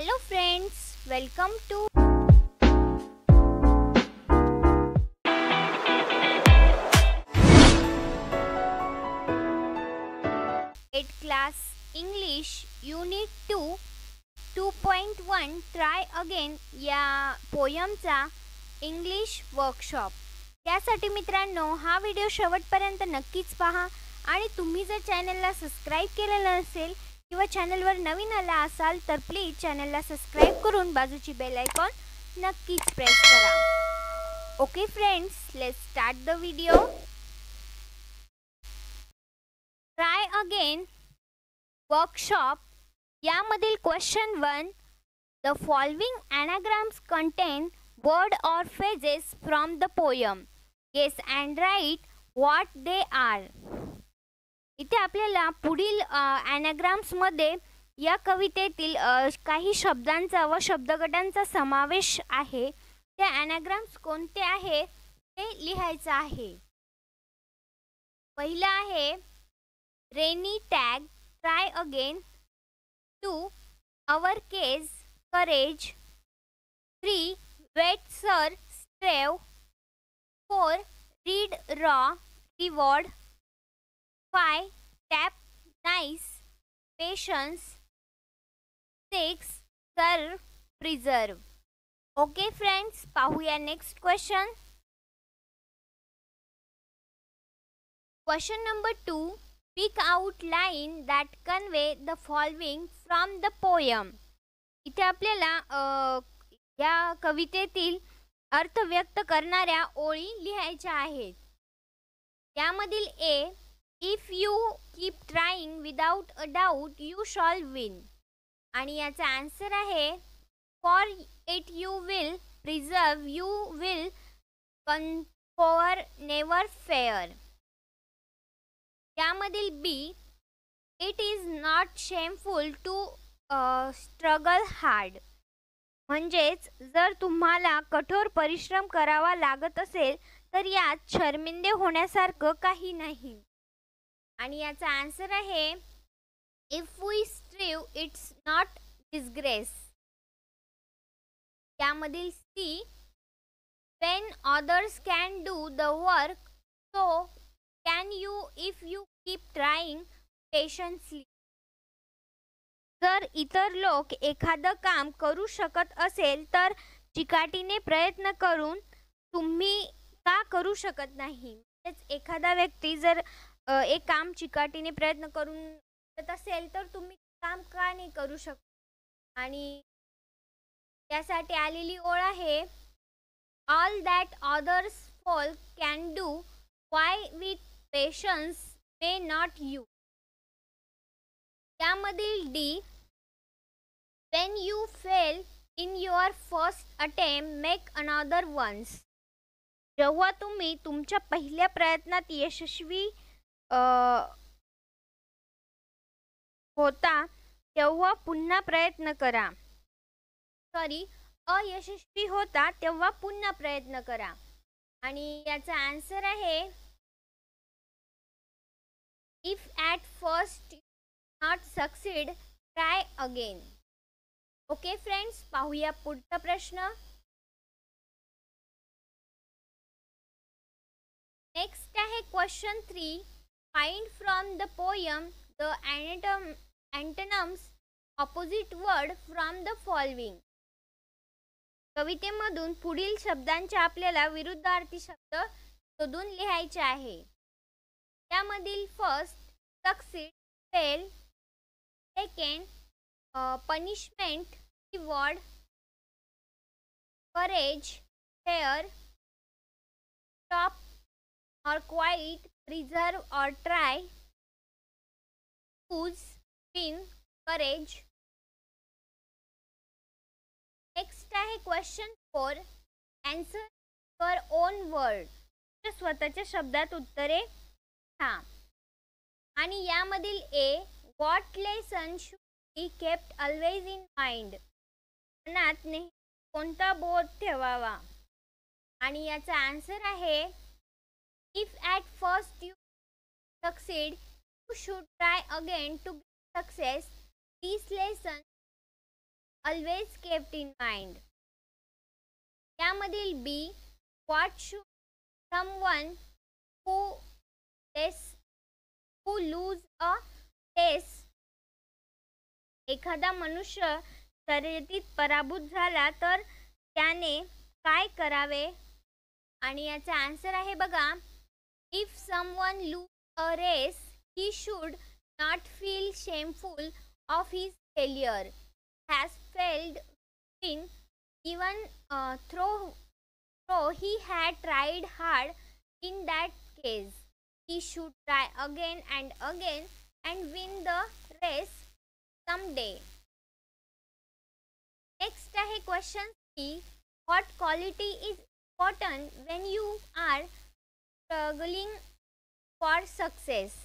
Hello friends, welcome to 8th class English Unit 2 2.1 Try Again या पोयमचा English workshop. त्यासाठी मित्रांनो हा व्हिडिओ शेवटपर्यंत नक्कीच पहा आणि तुम्ही जर चॅनलला सबस्क्राइब केलेलं नसेल किंवा चॅनलवर नवीन आला असाल तर प्लीज चॅनलला सबस्क्राइब करून बाजूची बेल आयकॉन नक्कीच प्रेस करा। Okay friends, let's start the video. Try again workshop यामधील question 1, the following anagrams contain word or phrases from the poem. Guess and write what they are. इथे आपल्याला पुढील anagrams मध्ये या कवितेतील काही शब्दांचा व शब्दगटांचा समावेश आहे। ते anagrams कोणते आहे ते लिहायचे आहे। पहिला आहे rainy tag try again, 2 our case courage, 3 wet sir strave, 4 read raw reward, 5 tap nice patience, 6 serve preserve। Okay friends, पाहूया next question. Question number 2, pick out line that convey the following from the poem. इथे आपल्याला या कवितेतील अर्थ व्यक्त करणाऱ्या ओळी लिहायच्या आहेत। यामधील A, if you keep trying without a doubt you shall win, आणि याचा आन्सर आहे for it you will preserve you will conquer never fear. यामधील B, it is not shameful to struggle hard, म्हणजेच जर तुम्हाला कठोर परिश्रम करावा लागत असेल तर यात शर्मिंदे होण्यासारखं काही नाही, आणि याचा आन्सर आहे if we strive it's not disgrace. यामधील C, when others can do the work so can you if you keep trying patiently. जर इतर लोक एखादं काम करू शकत असेल तर चिकाटीने प्रयत्न करून तुम्ही का करू शकत नाही। एखादा व्यक्ती जर एक काम चिकाटीने प्रयत्न करून करत असेल तर तुम्ही काम का नाही करू शकत। आणि त्यासाठी आलेली ओळ आहे all that others folk can do why with patience may not you. यामधील D, when you fail in your first attempt make another once. जेव्हा तुम्ही तुमच्या पहिल्या प्रयत्नात यशस्वी होता तेव्हा पुन्हा प्रयत्न करा, अयशस्वी होता तेव्हा पुन्हा प्रयत्न करा। आणि याचा आन्सर आहे if at first not succeed try again. Okay friends, पाहूया पुढचा प्रश्न। नेक्स्ट आहे question 3, find from the poem the antonyms opposite word from the following. कवितेमधून पुढील शब्दांचे आपल्याला विरुद्धार्थी शब्द शोधून लिहायचे आहे। त्यामधील first succeed fail, second punishment reward, courage fear, stop or quiet, preserve or try, choose win courage। Next आहे question 4, answer your own word. स्वतःच्या शब्दात उत्तरे लिहा। आणि यामधील A, what lesson should be kept always in mind, मनात नेहमी कोणता बोध ठेवावा। आणि याचा आन्सर आहे if at first you succeed you should try again to get success, this lesson always kept in mind. त्यामधील B, what should someone who lose a test, एखादा मनुष्य शर्यतीत पराभूत झाला तर त्याने काय करावे? आणि याचा आन्सर आहे बघा, if someone lose a race he should not feel shameful of his failure, has failed in even though he had tried hard. In that case he should try again and again and win the race someday. Next आहे question C, what quality is important when you are struggling for success?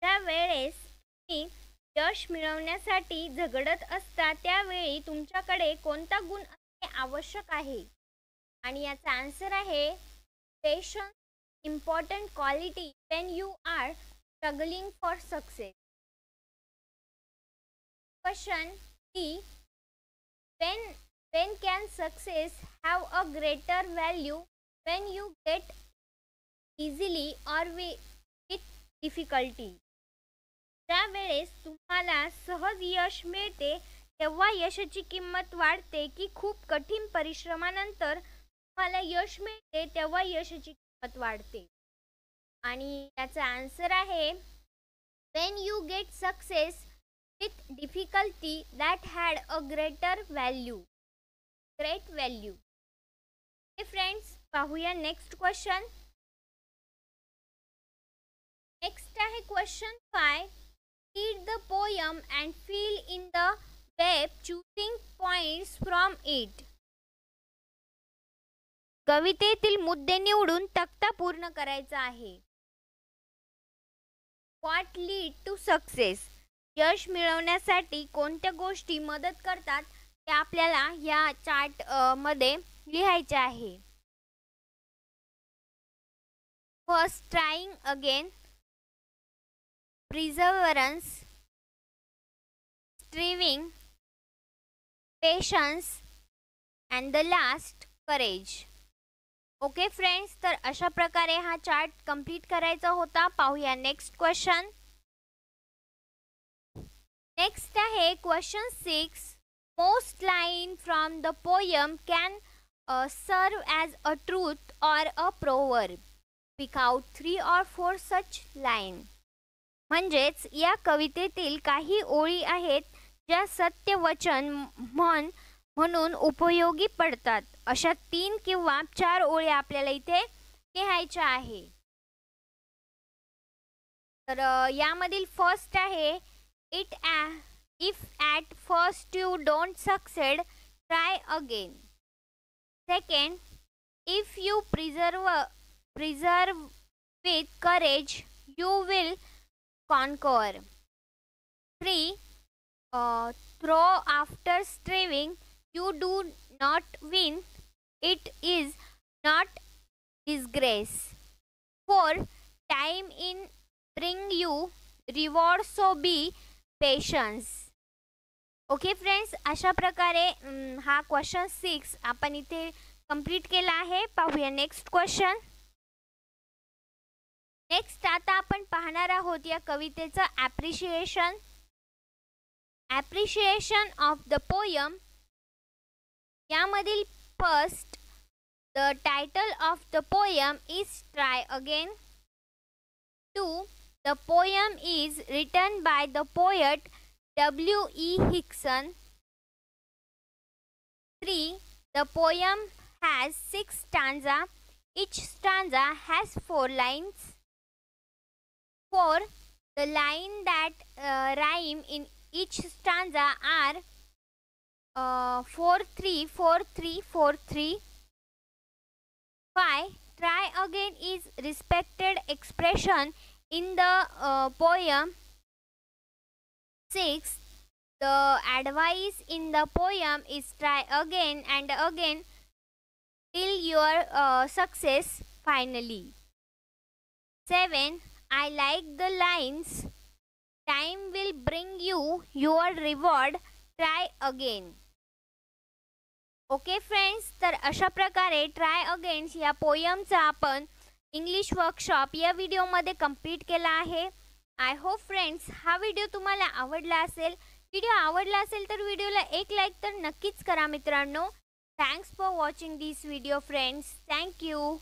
त्यावेळेस तुम्ही यश मिळवण्यासाठी झगडत असता त्यावेळी तुमच्याकडे कोणता गुण असणे आवश्यक आहे? आणि याचा आन्सर आहे patience, important quality when you are struggling for success. Question D, when can success have a greater value, when you get easily or with difficulty? त्यावेळेस तुम्हाला सहज यश मिळते तेव्हा यशाची किंमत वाढते की खूप कठीण परिश्रमानंतर तुम्हाला यश मिळते तेव्हा यशाची किंमत वाढते? आणि याचा आन्सर आहे when you get success with difficulty that had a great value. हे फ्रेंड्स, पाहूया नेक्स्ट क्वेश्चन. नेक्स्ट आहे question 5. Read the poem and fill in the web choosing points from it. कवितेतील मुद्दे निवडून तक्ता पूर्ण करायचा आहे. What lead to success? यश मिळवण्यासाठी कोणत्या गोष्टी मदत करतात ते आपल्याला या चार्ट मध्ये लिहायचे आहे. First, trying again, perseverance, striving, patience and the last courage. Okay friends, तर अशा प्रकारे हा चार्ट कंप्लीट करायचा होता. पाहूया नेक्स्ट क्वेश्चन. नेक्स्ट आहे question 6. Most line from the poem can serve as a truth or a proverb. Pick out 3 or 4 such line. म्हणजेच या कवितेतील काही ओळी आहेत ज्या सत्य वचन म्हण म्हणून उपयोगी पडतात. अशा 3 किंवा 4 ओळी आपल्याला इथे लिहायच्या आहे. तर यामधील फर्स्ट आहे if at first you don't succeed try again. Second, if you preserve with courage you will conquer. 3. Though after striving you do not win, it is not disgrace. 4. Time in bring you reward, so be patience. Okay friends, अशा प्रकारे हा question 6 आपण इथे complete केला आहे. पाहूया next question. Next आता आपण पाहणार आहोत या कवितेचं ॲप्रिशिएशन ऑफ द पोयम. यामधील first, the title of the poem is try again. 2. The poem is written by the poet W.E. Hickson. 3. The poem has 6 stanzas. Each stanza has 4 lines. 4. The lines that rhyme in each stanza are 4-3, 4-3, 4-3. 5. Try again is respected expression in the poem. 6. The advice in the poem is try again and again till your success finally. 7. I like the lines. Time will bring you your reward. Try again. Okay friends, तर अशा प्रकारे try again या पोयमचा आपण English workshop या व्हिडिओमध्ये complete केला आहे. I hope friends हा व्हिडिओ तुम्हाला आवडला असेल. व्हिडिओ आवडला असेल तर व्हिडिओला एक लाईक तर नक्कीच करा मित्रांनो. Thanks for watching this video friends. Thank you.